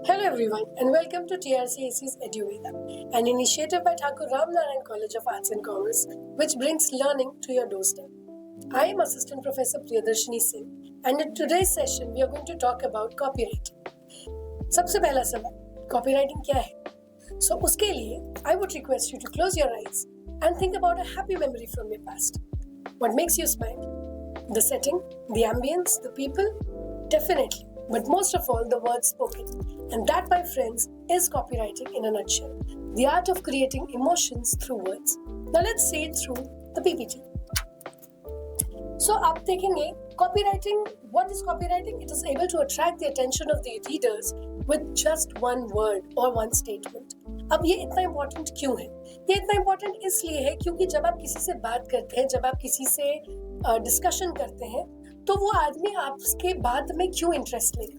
Hello everyone and welcome to TRCAC's EduVeda, an initiative by Thakur Ramnarayan College of Arts and Commerce which brings learning to your doorstep. I am Assistant Professor Priyadarshini Singh and in today's session we are going to talk about copywriting. सबसे पहला सवाल, copywriting क्या है? So उसके लिए I would request you to close your eyes and think about a happy memory from your past. What makes you smile? The setting, the ambience, the people? Definitely. But most of all, the words spoken. And that, my friends, is copywriting in a nutshell. The art of creating emotions through words. Now let's see it through the PPT. So, आप देखेंगे copywriting. What is copywriting? It is able to attract the attention of the readers with just one word or one statement. अब ये इतना important क्यों है? ये इतना important इसलिए है क्योंकि जब आप किसी से बात करते हैं, जब आप किसी से डिस्कशन करते हैं, तो वो आदमी आपके बात में क्यों इंटरेस्ट लेगा?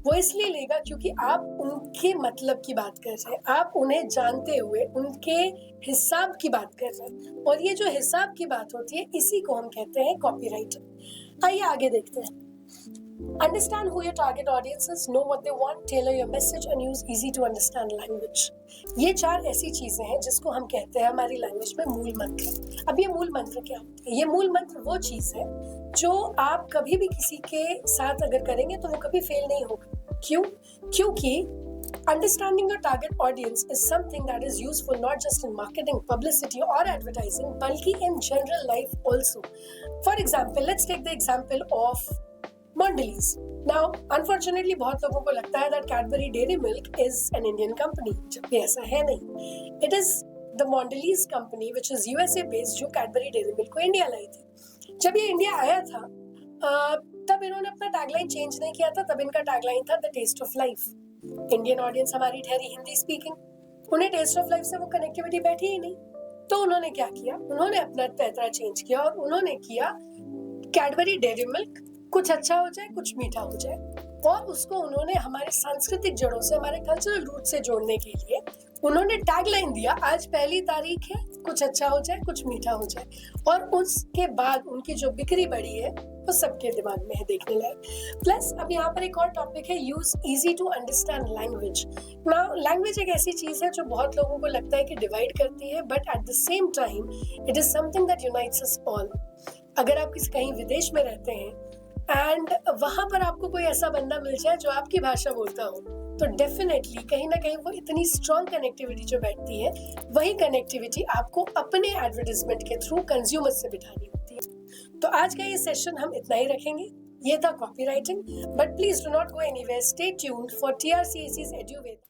वो इसलिए लेगा क्योंकि आप उनके मतलब की बात कर रहे हैं, आप उन्हें जानते हुए उनके हिसाब की बात कर रहे हैं, और ये जो हिसाब की बात होती है इसी को हम कहते हैं कॉपीराइटिंग। आइए आगे देखते हैं। Understand who your target audience is, know what they want, tailor your message and use easy to understand language. ये चार ऐसी चीजें हैं जिसको हम कहते हैं हमारी लैंग्वेज में मूल मंत्र। अब ये मूल मंत्र क्या होता है? ये मूल मंत्र वो चीज है जो आप कभी भी किसी के साथ अगर करेंगे तो वो कभी फेल नहीं होगा। क्यों? क्योंकि understanding your target audience is something that is useful not just in marketing, publicity or advertising, बल्कि in general life also. For example, let's take the example of Mondelez. Now, unfortunately, बहुत लोगों को लगता है that Cadbury Dairy Milk is an Indian company, जबकि ऐसा है नहीं. It is the Mondelez company which is USA based जो Cadbury Dairy Milk को इंडिया लाई थी. जब ये इंडिया आया था, तब इन्होंने अपना टैगलाइन चेंज नहीं किया था. तब इनका टैगलाइन था the taste of life. Indian audience हमारी ठहरी हिंदी स्पीकिंग, उन्हें टेस्ट ऑफ लाइफ से वो कनेक्टिविटी बैठी ही नहीं. तो उन्होंने क्या किया? उन्होंने अपना पैतरा चेंज किया और उन्होंने किया कैडबरी डेयरी मिल्क कुछ अच्छा हो जाए, कुछ मीठा हो जाए, और उसको उन्होंने हमारे सांस्कृतिक जड़ों से, हमारे कल्चरल रूट से जोड़ने के लिए उन्होंने टैगलाइन दिया, आज पहली तारीख है, कुछ अच्छा हो जाए, कुछ मीठा हो जाए. और उसके बाद उनकी जो बिक्री बढ़ी है वो सबके दिमाग में है देखने लायक. प्लस अब यहाँ पर एक और टॉपिक है, use easy to understand language. Now language एक ऐसी चीज है जो बहुत लोगों को लगता है कि डिवाइड करती है, but at the same time it is something that unites us all. अगर आप कहीं विदेश में रहते हैं एंड वहां पर आपको कोई ऐसा बंदा मिल जाए जो आपकी भाषा बोलता हो, तो डेफिनेटली कहीं ना कहीं वो इतनी स्ट्रॉन्ग कनेक्टिविटी जो बैठती है, वही कनेक्टिविटी आपको अपने एडवर्टाइजमेंट के थ्रू कंज्यूमर से बिठानी होती है. तो आज का ये सेशन हम इतना ही रखेंगे. ये था copywriting, but please do not go anywhere. Stay tuned for TRCAC's EduVeda.